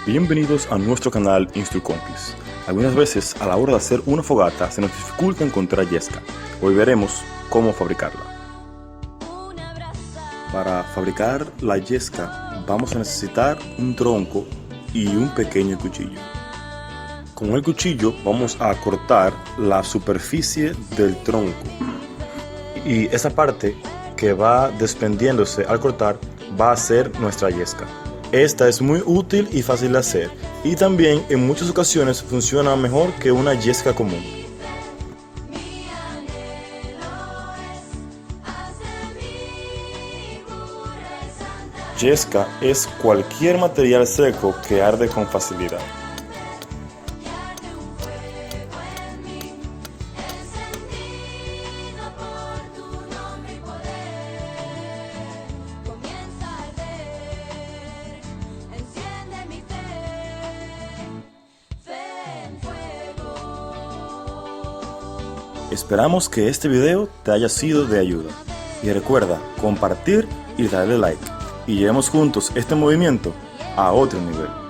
Bienvenidos a nuestro canal Instruconquist. Algunas veces a la hora de hacer una fogata se nos dificulta encontrar yesca. Hoy veremos cómo fabricarla. Para fabricar la yesca vamos a necesitar un tronco y un pequeño cuchillo. Con el cuchillo vamos a cortar la superficie del tronco y esa parte que va desprendiéndose al cortar va a ser nuestra yesca. Esta es muy útil y fácil de hacer y también en muchas ocasiones funciona mejor que una yesca común. Yesca es cualquier material seco que arde con facilidad. Esperamos que este video te haya sido de ayuda y recuerda compartir y darle like y llevemos juntos este movimiento a otro nivel.